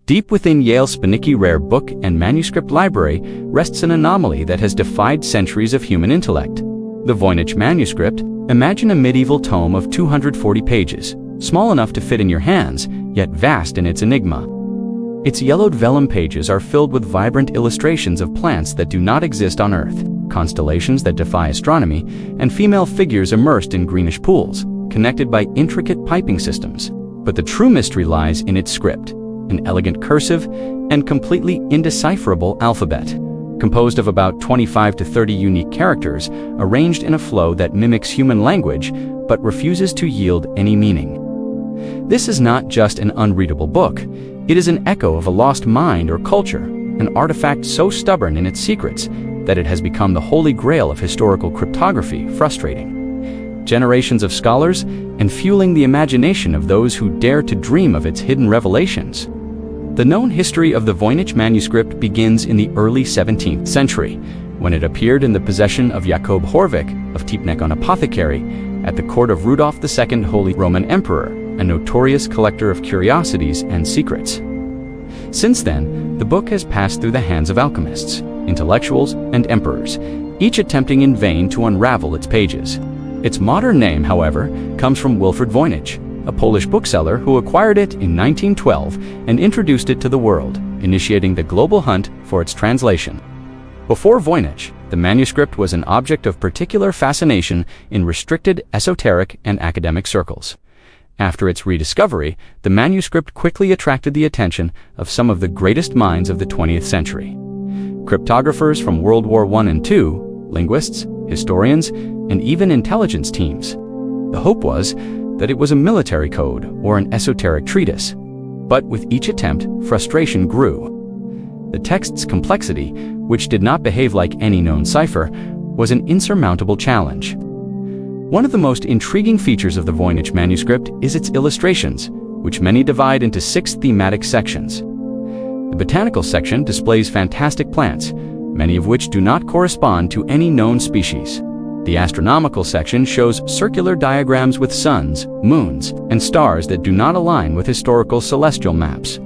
Deep within Yale's Spiniki rare book and manuscript library rests an anomaly that has defied centuries of human intellect. The VOYNICH manuscript. Imagine a medieval tome of 240 pages, small enough to fit in your hands, yet vast in its enigma. Its yellowed vellum pages are filled with vibrant illustrations of plants that do not exist on Earth, constellations that defy astronomy, and female figures immersed in greenish pools, connected by intricate piping systems. But the true mystery lies in its script, an elegant cursive and completely indecipherable alphabet, composed of about 25 to 30 unique characters arranged in a flow that mimics human language but refuses to yield any meaning. This is not just an unreadable book, it is an echo of a lost mind or culture, an artifact so stubborn in its secrets that it has become the holy grail of historical cryptography, frustrating generations of scholars and fueling the imagination of those who dare to dream of its hidden revelations. The known history of the VOYNICH manuscript begins in the early 17th century, when it appeared in the possession of Jakob Horvik of Tiepneck on Apothecary at the court of Rudolf II, Holy Roman Emperor, a notorious collector of curiosities and secrets. Since then, the book has passed through the hands of alchemists, intellectuals, and emperors, each attempting in vain to unravel its pages. Its modern name, however, comes from Wilfred Voynich, a Polish bookseller who acquired it in 1912 and introduced it to the world, initiating the global hunt for its translation. Before Voynich, the manuscript was an object of particular fascination in restricted esoteric and academic circles. After its rediscovery, the manuscript quickly attracted the attention of some of the greatest minds of the 20th century. Cryptographers from World War I and II, linguists, historians, and even intelligence teams. The hope was that it was a military code or an esoteric treatise. But with each attempt, frustration grew. The text's complexity, which did not behave like any known cipher, was an insurmountable challenge. One of the most intriguing features of the VOYNICH manuscript is its illustrations, which many divide into 6 thematic sections. The botanical section displays fantastic plants, many of which do not correspond to any known species. The astronomical section shows circular diagrams with suns, moons, and stars that do not align with historical celestial maps.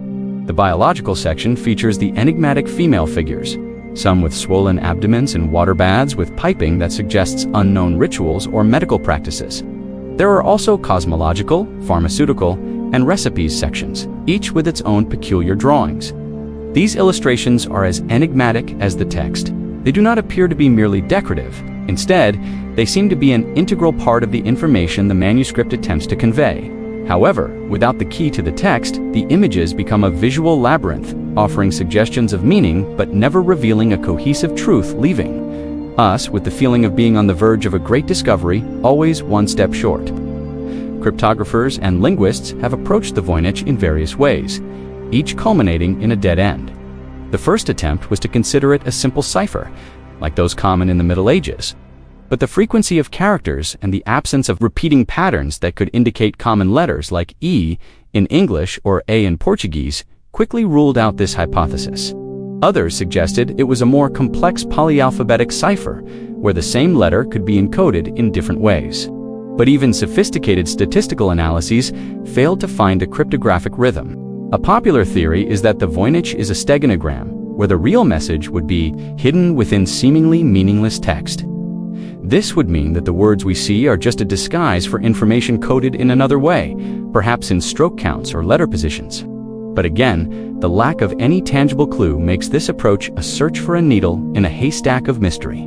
The biological section features the enigmatic female figures, some with swollen abdomens and water baths with piping that suggests unknown rituals or medical practices. There are also cosmological, pharmaceutical, and recipes sections, each with its own peculiar drawings. These illustrations are as enigmatic as the text. They do not appear to be merely decorative. Instead, they seem to be an integral part of the information the manuscript attempts to convey. However, without the key to the text, the images become a visual labyrinth, offering suggestions of meaning but never revealing a cohesive truth, leaving us with the feeling of being on the verge of a great discovery, always one step short. Cryptographers and linguists have approached the VOYNICH in various ways, each culminating in a dead end. The first attempt was to consider it a simple cipher, like those common in the Middle Ages. But the frequency of characters and the absence of repeating patterns that could indicate common letters like E in English or A in Portuguese quickly ruled out this hypothesis. Others suggested it was a more complex polyalphabetic cipher, where the same letter could be encoded in different ways. But even sophisticated statistical analyses failed to find a cryptographic rhythm. A popular theory is that the VOYNICH is a steganogram, where the real message would be hidden within seemingly meaningless text. This would mean that the words we see are just a disguise for information coded in another way, perhaps in stroke counts or letter positions. But again, the lack of any tangible clue makes this approach a search for a needle in a haystack of mystery.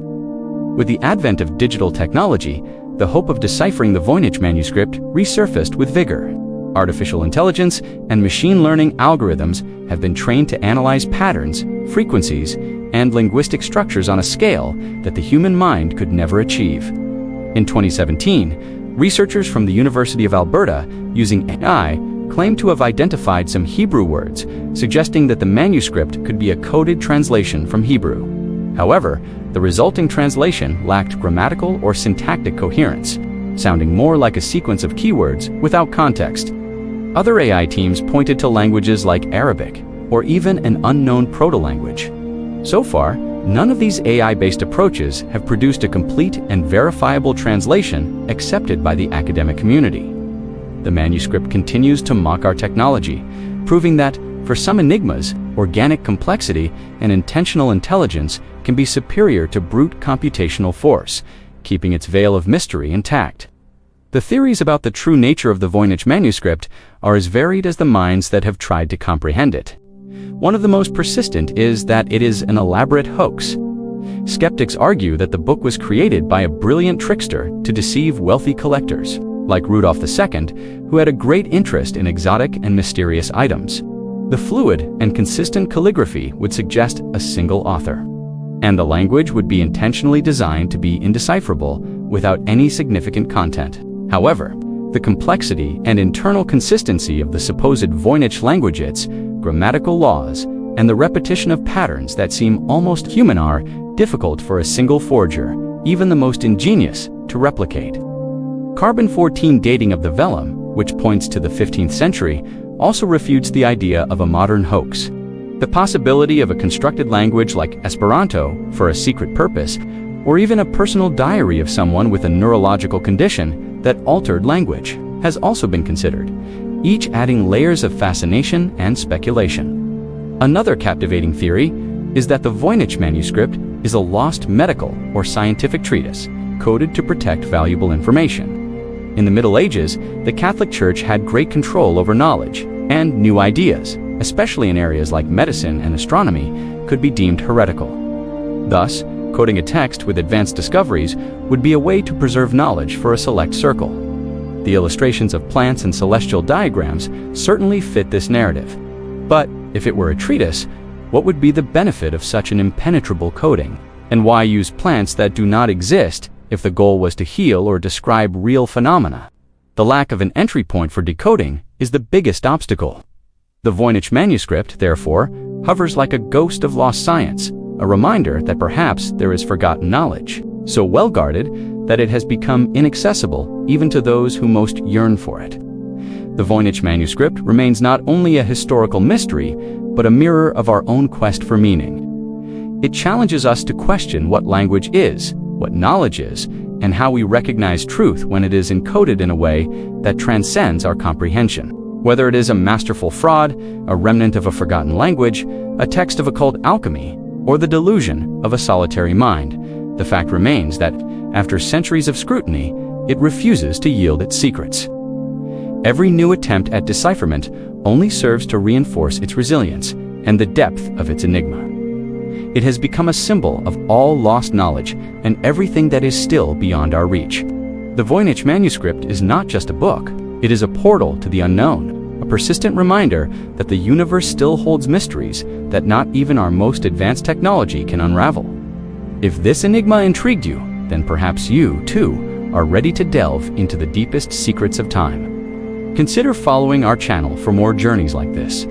With the advent of digital technology, the hope of deciphering the VOYNICH manuscript resurfaced with vigor. Artificial intelligence and machine learning algorithms have been trained to analyze patterns, frequencies, and linguistic structures on a scale that the human mind could never achieve. In 2017, researchers from the University of Alberta, using AI, claimed to have identified some Hebrew words, suggesting that the manuscript could be a coded translation from Hebrew. However, the resulting translation lacked grammatical or syntactic coherence, sounding more like a sequence of keywords without context. Other AI teams pointed to languages like Arabic, or even an unknown proto-language. So far, none of these AI-based approaches have produced a complete and verifiable translation accepted by the academic community. The manuscript continues to mock our technology, proving that, For some enigmas, organic complexity and intentional intelligence can be superior to brute computational force, keeping its veil of mystery intact. The theories about the true nature of the Voynich manuscript are as varied as the minds that have tried to comprehend it. One of the most persistent is that it is an elaborate hoax. Skeptics argue that the book was created by a brilliant trickster to deceive wealthy collectors, like Rudolph II, who had a great interest in exotic and mysterious items. The fluid and consistent calligraphy would suggest a single author, and the language would be intentionally designed to be indecipherable without any significant content. However, the complexity and internal consistency of the supposed Voynich language, its grammatical laws, and the repetition of patterns that seem almost human are difficult for a single forger, even the most ingenious, to replicate. Carbon-14 dating of the vellum, which points to the 15th century, also refutes the idea of a modern hoax. The possibility of a constructed language like Esperanto for a secret purpose, or even a personal diary of someone with a neurological condition that altered language, has also been considered, each adding layers of fascination and speculation. Another captivating theory is that the Voynich manuscript is a lost medical or scientific treatise, coded to protect valuable information. In the Middle Ages, the Catholic Church had great control over knowledge, and new ideas, especially in areas like medicine and astronomy, could be deemed heretical. Thus, coding a text with advanced discoveries would be a way to preserve knowledge for a select circle. The illustrations of plants and celestial diagrams certainly fit this narrative. But if it were a treatise, what would be the benefit of such an impenetrable coding? And why use plants that do not exist if the goal was to heal or describe real phenomena? The lack of an entry point for decoding is the biggest obstacle. The Voynich manuscript, therefore, hovers like a ghost of lost science, a reminder that perhaps there is forgotten knowledge, so well guarded that it has become inaccessible even to those who most yearn for it. The Voynich manuscript remains not only a historical mystery, but a mirror of our own quest for meaning. It challenges us to question what language is, what knowledge is, and how we recognize truth when it is encoded in a way that transcends our comprehension. Whether it is a masterful fraud, a remnant of a forgotten language, a text of occult alchemy, or the delusion of a solitary mind, the fact remains that, after centuries of scrutiny, it refuses to yield its secrets. Every new attempt at decipherment only serves to reinforce its resilience and the depth of its enigma. It has become a symbol of all lost knowledge and everything that is still beyond our reach. The Voynich manuscript is not just a book, it is a portal to the unknown, a persistent reminder that the universe still holds mysteries that not even our most advanced technology can unravel. If this enigma intrigued you, then perhaps you, too, are ready to delve into the deepest secrets of time. Consider following our channel for more journeys like this.